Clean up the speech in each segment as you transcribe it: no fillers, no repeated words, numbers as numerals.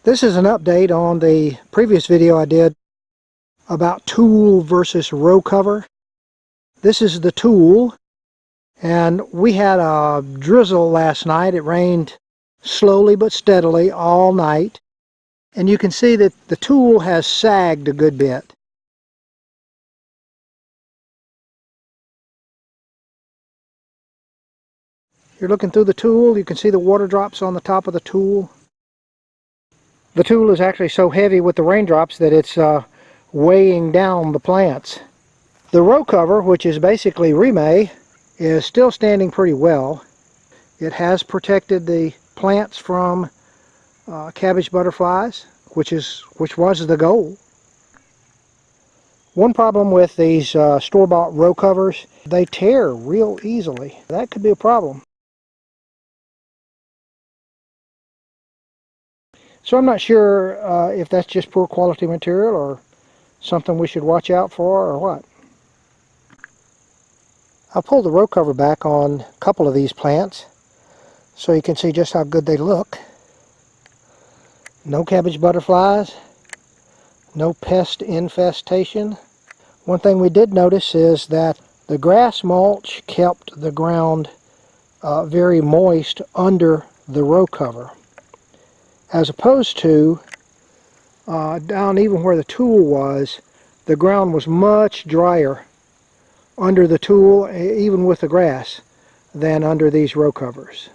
This is an update on the previous video I did about tulle versus row cover. This is the tulle, and we had a drizzle last night. It rained slowly but steadily all night, and you can see that the tulle has sagged a good bit. You're looking through the tulle, you can see the water drops on the top of the tulle. The tulle is actually so heavy with the raindrops that it's weighing down the plants. The row cover, which is basically Rime, is still standing pretty well. It has protected the plants from cabbage butterflies, which was the goal. One problem with these store-bought row covers, they tear real easily. That could be a problem. So I'm not sure if that's just poor quality material or something we should watch out for or what. I'll pull the row cover back on a couple of these plants so you can see just how good they look. No cabbage butterflies, no pest infestation. One thing we did notice is that the grass mulch kept the ground very moist under the row cover, as opposed to down even where the tulle was, the ground was much drier under the tulle, even with the grass, than under these row covers.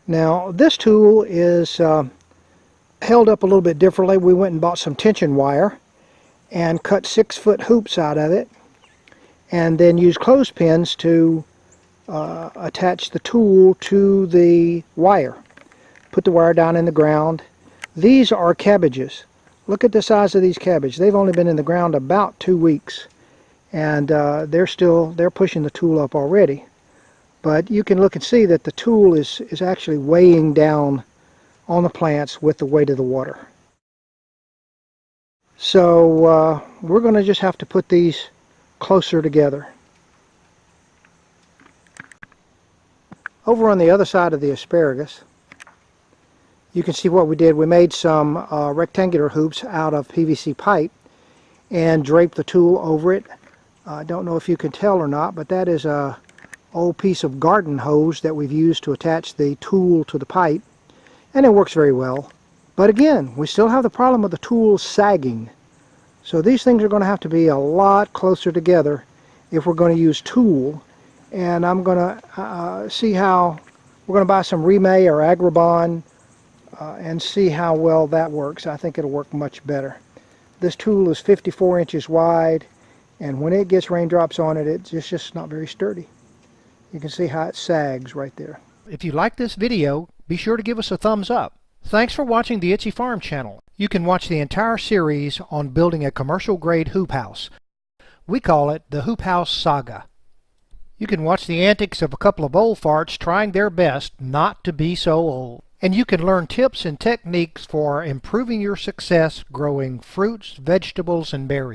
Now this tulle is held up a little bit differently. We went and bought some tension wire and cut 6-foot hoops out of it, and then used clothespins to attach the tulle to the wire. Put the wire down in the ground. These are cabbages. Look at the size of these cabbages. They've only been in the ground about 2 weeks, and they're pushing the tulle up already. But you can look and see that the tulle is actually weighing down on the plants with the weight of the water. So we're going to just have to put these closer together. Over on the other side of the asparagus, you can see what we did. We made some rectangular hoops out of PVC pipe and draped the tulle over it. I don't know if you can tell or not, but that is a old piece of garden hose that we've used to attach the tulle to the pipe, and it works very well. But again, we still have the problem of the tulle sagging. So these things are going to have to be a lot closer together if we're going to use tulle. And I'm going to see how we're going to buy some Rime or Agribon and see how well that works. I think it'll work much better. This tulle is 54 inches wide, and when it gets raindrops on it, it's just not very sturdy. You can see how it sags right there. If you like this video, be sure to give us a thumbs up. Thanks for watching the Itchy Farm channel. You can watch the entire series on building a commercial grade hoop house. We call it the Hoop House Saga. You can watch the antics of a couple of old farts trying their best not to be so old. And you can learn tips and techniques for improving your success growing fruits, vegetables, and berries.